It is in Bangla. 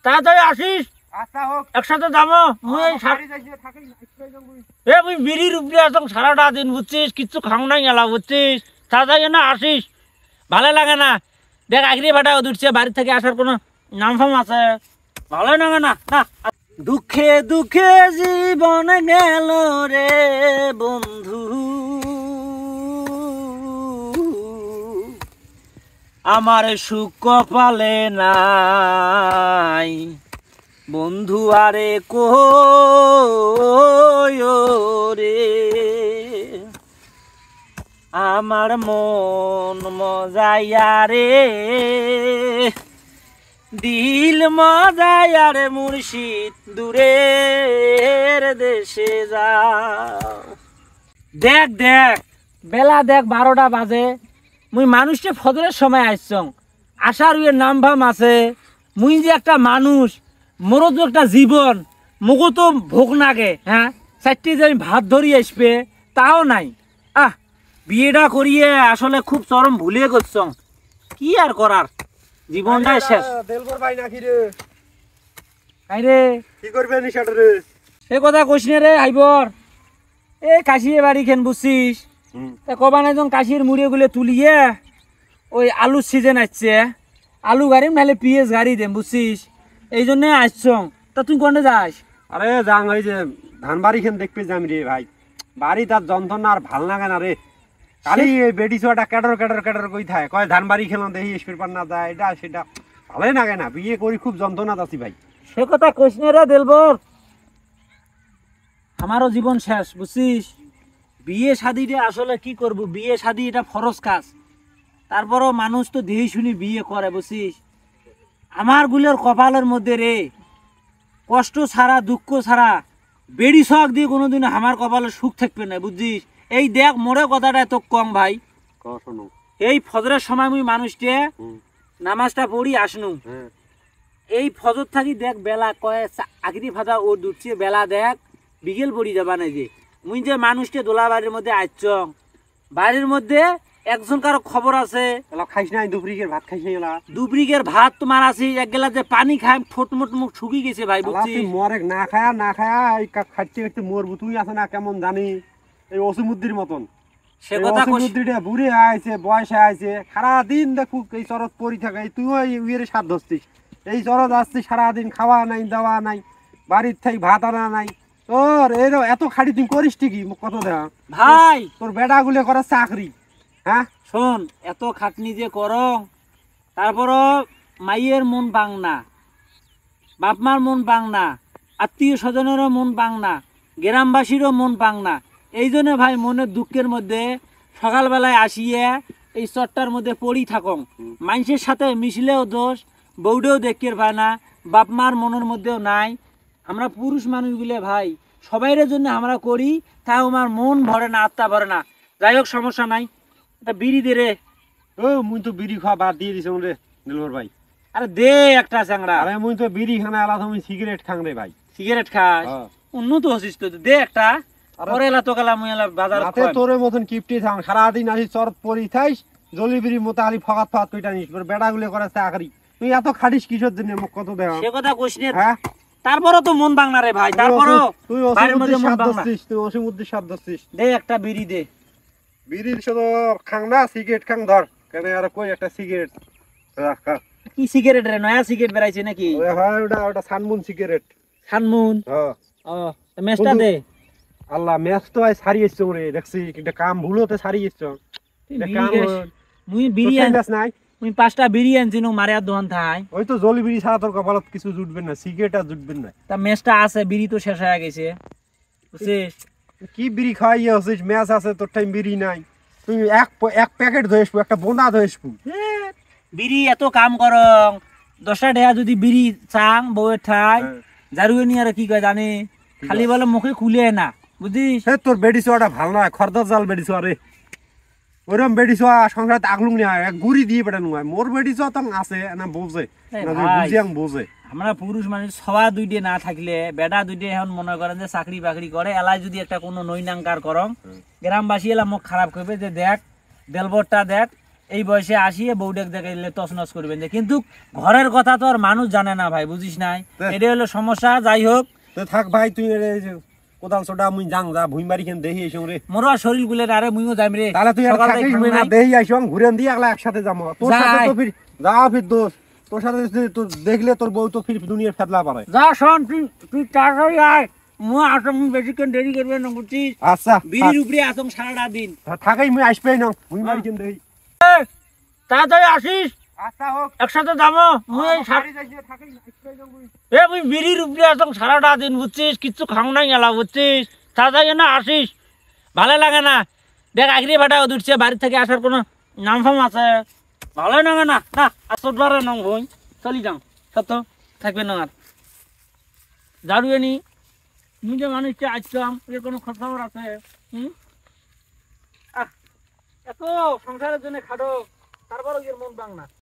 তাড়াতাড়ি আসিস। আচ্ছা হোক, একসাথে যাবো। মুই বিড়ির উপরে আসং সারাটা দিন বুঝছিস, কিচ্ছু খাও নাই এলা বুঝছিস। তাড়াতাড়ি না আসিস, ভালো লাগে না। দেখ আগরি ভাটা উঠছে, বাড়ি থেকে আসার কোনো নাম ফাম আছে? ভালোই লাগে না। দুঃখে দুঃখে জীবন গেল রে বন্ধু, আমার সুখ কপালে নাই। বন্ধু আরে কই রে, আমার মন মজাইয়া রে, দিল মজাইয়া রে মুর্শিদ দূরের দেশে যাও। দেখ দেখ বেলা দেখ 12টা বাজে। মুই মানুষকে ফজরের সময় আসছং, আসার উয়ে নাম ভাম আছে। মুই যে একটা মানুষ, মোরও তো একটা জীবন, মোকো তো ভোগ নাগে। হ্যাঁ, 4টে যে আমি ভাত ধরি আসবে তাও নাই। বিয়েটা করিয়ে আসলে খুব চরম ভুলিয়ে করছং। কি আর করার, জীবনটাই শেষ। দেলবর ভাই নাকি রে? আরে কি করবে নিশাটা রে? সে কথা কইস না রে হাইবর। এই কাশিয়ে বাড়ি খেন বুঝছিস, তা কবান একজন কাশির মুড়িয়ে গুলো তুলিয়ে ওই আলুর সিজন আসছে, আলু গাড়ি নাহলে পিঁয়াজ গাড়ি দেন বুঝছিস, এই জন্যে আসছং। তা তুই কোনটা যাস? আরে যাং ওই যে ধান বাড়ি খেন দেখতে যাম রে ভাই। বাড়ি তার যন্ত্রণা আর ভাল লাগে না রে। খালি এই বেডি ছোয়াটা ক্যাটর ক্যাটর ক্যাটর কই থাকে, কয় ধান বাড়ি খেলাম দেখি স্পিড পার না যায়, এটা সেটা ভালোই লাগে না। বিয়ে করি খুব যন্ত্রণা আছি ভাই। সে কথা কইস না রে দেলবর, আমারও জীবন শেষ বুঝছিস। বিয়ে শাদিটা আসলে কি করব, বিয়ে শাদি এটা ফরজ কাজ। তারপরও মানুষ তো দেহি শুনি বিয়ে করে বুঝছিস। আমার গুলোর কপালের মধ্যে রে কষ্ট ছাড়া দুঃখ ছাড়া বেড়ি শখ দিয়ে কোনোদিন আমার কপালে সুখ থাকবে না বুঝছিস। এই দেখ মোরে কথাটা এত কম ভাই। এই ফজরের সময় মুই মানুষকে নামাজটা পড়ি আসনু, এই ফজর থাকি দেখ বেলা কয়ে আগরি ফাজা ও দুটছে, বেলা দেখ বিকেল পড়ি যাবা না। যে মুই যে মানুষকে দোলা বাড়ির মধ্যে আসছং, বাড়ির মধ্যে একজন কারো খবর আছে খাইস নাই? দুপুরিকের ভাত খাইস নাই? দুপুরিকের ভাত তোমার আছে, এক গেলা যে পানি খাই ঠোঁট মুখ শুকি গেছে ভাই বুঝছিস। মরে না খায়া না খায়া এই খাইতে খাইতে মরবো। তুই আছে না কেমন জানি এই অসুমুদ্দির মতন। সে কথা অসুমুদ্দিটা বুড়ি আইছে, বয়সে আইছে, সারাদিন দেখুক এই চরত পরি থাকে। তুইও উইয়ের স্বাদ ধরছিস, এই চরত আসছিস সারাদিন, খাওয়া নাই দাওয়া নাই, বাড়ির থেকে ভাত আনা নাই। তোর এই এত খাটি তুই করিস ঠিকই, কত দেখা ভাই তোর বেটা গুলো করে চাকরি। হ্যাঁ শোন, এত খাটনি যে করং, তারপরও মাইয়ের মন পাং না, বাপমার মন পাং না, আত্মীয় স্বজনেরও মন পাং না, গ্রামবাসীরও মন পাং না। এই জন্য ভাই মনের দুঃখের মধ্যে সকালবেলায় আসিয়ে এই চট্টার মধ্যে পড়ি থাকং। মানুষের সাথে মিশলেও দোষ, বউডেও দেখতে পায় না, বাপমার মনের মধ্যেও নাই। আমরা পুরুষ মানুষগুলো ভাই সবাইয়ের জন্য আমরা করি, তাও আমার মন ভরে না, আত্মা ভরে না। যাই হোক সমস্যা নাই, এটা বিড়ি দে রে। ও মুই তো বিড়ি খাওয়া বাদ দিয়ে দিছ রে দিলবর ভাই। আরে দে একটা চ্যাংড়া। আরে মুই তো বিড়ি খানা এলা, তুমি সিগারেট খাং রে ভাই। সিগারেট খাস? উন্নত হচ্ছিস তো, দে একটা। পরে এলা তো গেলাম বাজার তোর মতন কিপটি থাং, সারাদিন আসি চরত পরি থাইস, জলি বিড়ি মতো আলি ফকাত ফাত কইটা নিস, বেড়া গুলো করে চাকরি। তুই এত খাটিস কিসের জন্য, মুখ কত দেওয়া। সে কথা কইস না। হ্যাঁ তারপরও তো মন ভাঙনা রে ভাই, তারপরও তুই অসুমুদ্দির সাথ ধরছিস, তুই অসুমুদ্দির সাথ ধরছিস। দে একটা বিড়ি দে। বিড়ির শুধু খাং না, সিগারেট খাং ধর। কেন আর কই একটা সিগারেট রাখ। কি সিগারেট রে? নয়া সিগারেট বেরাইছে নাকি? হ্যাঁ ওটা সানমুন সিগারেট। সানমুন? হ্যাঁ। ও মেসটা দে। আল্লাহ মেস তো আই সারিয়েছ রে, দেখছি একটা কাম ভুলতে সারিয়েছ। মুই বিড়ি আনছ নাই, মুই 5টা বিড়ি আনছিনু মারিয়া দোকান থাই। ওই তো জলি বিড়ি ছাড়া তোর কপালত কিছু জুটবে না, সিগারেট আর জুটবে না। তা মেসটা আছে, বিড়ি তো শেষ হয়ে গেছে বুঝছিস। কি বিড়ি খাইয়ে হচ্ছিস? মেস আছে তোর টাইম বিড়ি নাই। তুই এক প্যাকেট ধরে আসবো, একটা বোনা ধরে আসবো। বিড়ি এত কাম করং, 10টা টাকা যদি বিড়ি চাং বউয়ের ঠাই জারুয়ে নিয়ে আর কি কয় জানি, খালি বলে মুখে খুলে না বুঝিস। তোর বেডি ছোয়াটা ভালো নয়, খরদার জাল বেডি ছোয়া রে। ওইরকম বেডি ছোয়া সংসার আগলুং নিয়ে এক গুড়ি দিয়ে পেটানো হয়। মোর বেডি ছোয়া তো আছে না, বোঝে বুঝিয়াং বোঝে। আমরা পুরুষ মানুষ সবা দুইটে না থাকলে, বেটা দুইটে এখন মনে করেন যে চাকরি বাকরি করে, এলাই যদি একটা কোনো নৈনাঙ্কার করং, গ্রামবাসী এলা মুখ খারাপ করবে যে দেখ দেলবরটা দেখ এই বয়সে আসিয়ে বউডেক দেখাইলে তছনছ করবেন যে, কিন্তু ঘরের কথা তো আর মানুষ জানে না ভাই, বুঝিস নাই? এটা হলো সমস্যা। যাই হোক, তো থাক ভাই, তুই এই যে কোদাল ছোটা মুই যাং, যা ভুই মারি খেন দেখি এসং রে। মোর আর শরীর গুলে আরে মুইও যাইম রে। তাহলে তুই আর সকালে থাকিস খাং মুই না নাই। দেখি আইসং, ঘুরেন দিয়ে একলা একসাথে যাবো। তোর সাথে যাই। তো ফির যা ফির দোষ, তোর সাথে তোর দেখলে তোর বউ তো ফির দুনিয়ার ফেদলা পারে। যা শোন, তুই তাড়াতাড়ি আয়। মুই আসম, বেশিক্ষণ দেরি করবে না, বুঝছিস? আচ্ছা বিড়ির উপরে আসং সারাটা দিন। থাকাই মুই আসবেই না, ভুই মারি খেন দেখি। তাড়াতাড়ি আসিস, আচ্ছা হোক, একসাথে যাবো। মুই এই মুই বিড়ির উপরে আসং সারাটা দিন, বুঝছিস? কিচ্ছু খাও নাই গেলা, বুঝছিস? তাড়াতাড়ি না আসিস, ভালো লাগে না। দেখ আগিয়ে ভাটা উঠছে, বাড়ি থেকে আসার কোনো নাম ফাম আছে? ভালো লাগে না, না আসর বারে নং ভই চলি যাও, সত্য থাকবে না আর জারুয়ে নি। তুমি যে মানুষকে আসলাম, এর কোনো খবর আছে? এত সংসারের জন্য খাটো, তারপরও এর মন বাং না।